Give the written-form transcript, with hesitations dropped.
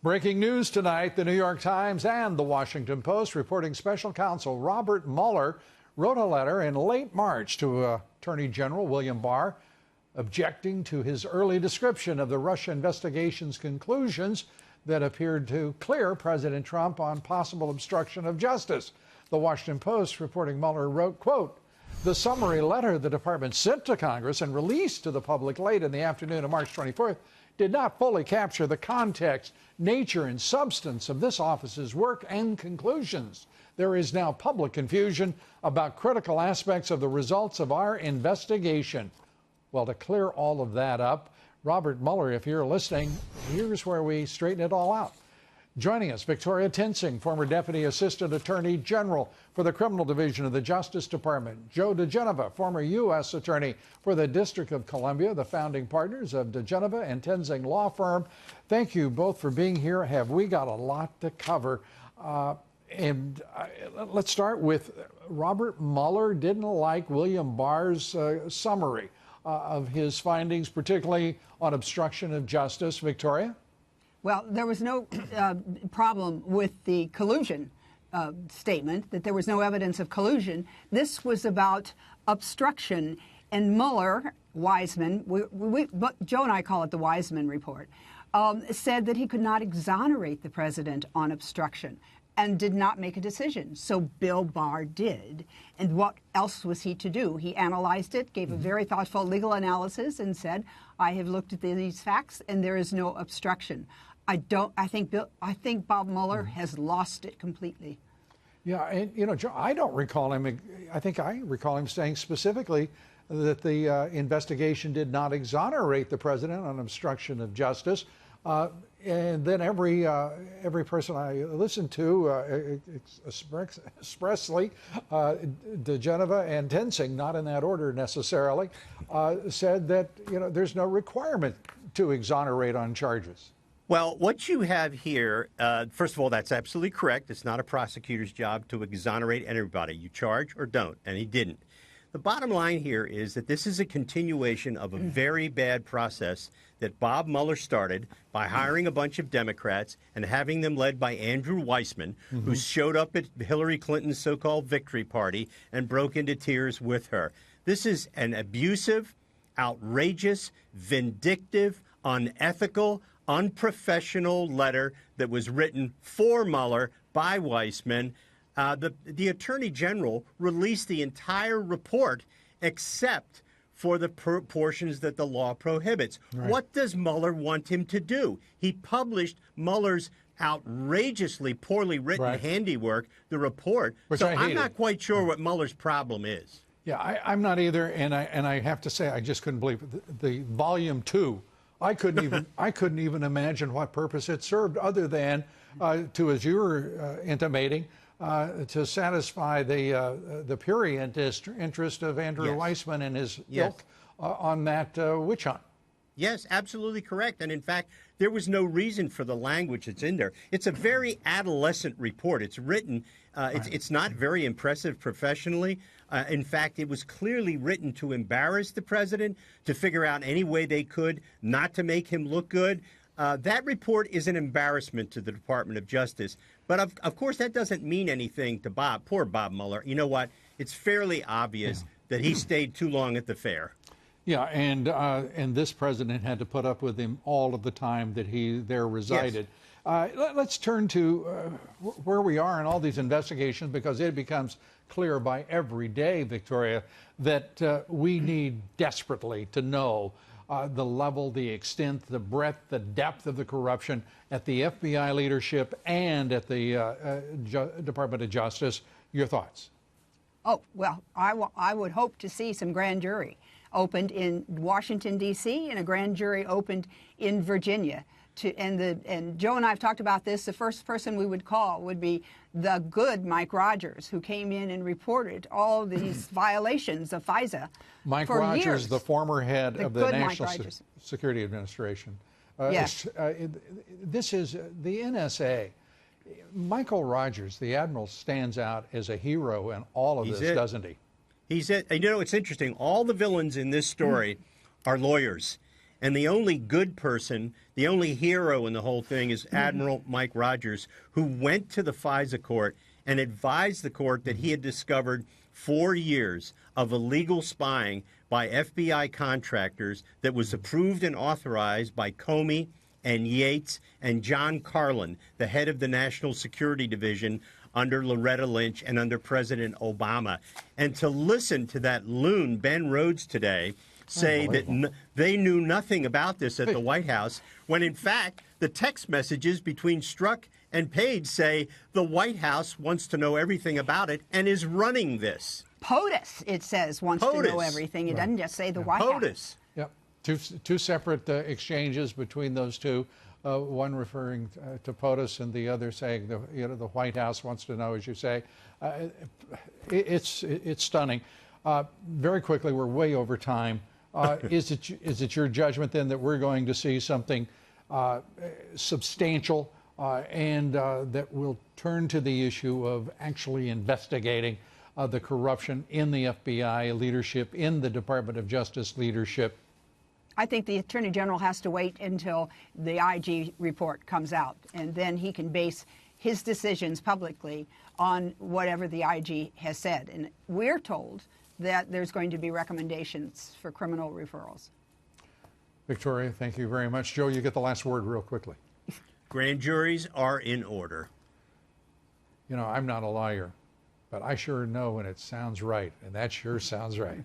Breaking news tonight, the New York Times and the Washington Post reporting Special Counsel Robert Mueller wrote a letter in late March to Attorney General William Barr objecting to his early description of the Russia investigation's conclusions that appeared to clear President Trump on possible obstruction of justice. The Washington Post reporting Mueller wrote, quote, "The summary letter the department sent to Congress and released to the public late in the afternoon of March 24th did not fully capture the context, nature, and substance of this office's work and conclusions. There is now public confusion about critical aspects of the results of our investigation." Well, to clear all of that up, Robert Mueller, if you're listening, here's where we straighten it all out. Joining us, Victoria Toensing, former Deputy Assistant Attorney General for the Criminal Division of the Justice Department. Joe DiGenova, former U.S. Attorney for the District of Columbia, the founding partners of DiGenova and Toensing Law Firm. Thank you both for being here. Have we got a lot to cover? Let's start with Robert Mueller didn't like William Barr's summary of his findings, particularly on obstruction of justice. Victoria? Well, there was no problem with the collusion statement, that there was no evidence of collusion. This was about obstruction. And Mueller, Wiseman, Joe and I call it the Wiseman report, said that he could not exonerate the president on obstruction and did not make a decision. So Bill Barr did. And what else was he to do? He analyzed it, gave a very thoughtful legal analysis, and said, I have looked at these facts, and there is no obstruction. I think Bob Mueller has lost it completely. Yeah, and you know, Joe, I don't recall him. I think I recall him saying specifically that the investigation did not exonerate the president on obstruction of justice. And then every person I listened to expressly, DiGenova and Toensing, not in that order necessarily, said that there's no requirement to exonerate on charges. Well, what you have here, first of all, that's absolutely correct. It's not a prosecutor's job to exonerate anybody. You charge or don't, and he didn't. The bottom line here is that this is a continuation of a very bad process that Bob Mueller started by hiring a bunch of Democrats and having them led by Andrew Weissman, who showed up at Hillary Clinton's so-called victory party and broke into tears with her. This is an abusive, outrageous, vindictive, unethical, unprofessional letter that was written for Mueller by Weissman. The Attorney General released the entire report except for the portions that the law prohibits. Right. What does Mueller want him to do? He published Mueller's outrageously poorly written handiwork, the report. Which so I'm not quite sure what Mueller's problem is. Yeah, I'm not either, and I have to say I just couldn't believe it. The volume 2. I couldn't even imagine what purpose it served other than to, as you were intimating, to satisfy the prurient interest of Andrew Weissman and his ilk on that witch hunt. Yes, absolutely correct. And in fact, there was no reason for the language that's in there. It's a very adolescent report. It's written, it's not very impressive professionally. In fact, it was clearly written to embarrass the president, to figure out any way they could not to make him look good. That report is an embarrassment to the Department of Justice. But of course, that doesn't mean anything to poor Bob Mueller. You know what? It's fairly obvious that he stayed too long at the fair. Yeah, and this president had to put up with him all of the time that he there resided. Yes. Let's turn to where we are in all these investigations, because it becomes clear by every day, Victoria, that we need desperately to know the level, the extent, the breadth, the depth of the corruption at the FBI leadership and at the Department of Justice. Your thoughts? Oh, well, I would hope to see some grand jury opened in Washington, D.C., and a grand jury opened in Virginia. And Joe and I have talked about this. The first person we would call would be the good Mike Rogers, who came in and reported all these violations of FISA Mike for Rogers, years. The former head of the National Security Administration. Yes. This is the NSA. Michael Rogers, the admiral, stands out as a hero in all of this, doesn't he? He's it. You know, it's interesting. All the villains in this story are lawyers. And the only good person, the only hero in the whole thing is Admiral Mike Rogers, who went to the FISA court and advised the court that he had discovered 4 years of illegal spying by FBI contractors that was approved and authorized by Comey and Yates and John Carlin, the head of the National Security Division under Loretta Lynch and under President Obama. And to listen to that loon, Ben Rhodes, today say that they knew nothing about this at the White House, when in fact the text messages between Strzok and Page say the White House wants to know everything about it and is running this. POTUS, it says, wants to know everything. It doesn't just say the White House. POTUS. Yep. Two separate exchanges between those two. One referring to POTUS and the other saying the White House wants to know, as you say. It's stunning. Very quickly, we're way over time. Is it your judgment then that we're going to see something substantial and that will turn to the issue of actually investigating the corruption in the FBI leadership, in the Department of Justice leadership? I think the Attorney General has to wait until the IG report comes out, and then he can base his decisions publicly on whatever the IG has said. And we're told that there's going to be recommendations for criminal referrals. Victoria, thank you very much. Joe, you get the last word real quickly. Grand juries are in order. You know, I'm not a lawyer, but I sure know when it sounds right, and that sure sounds right.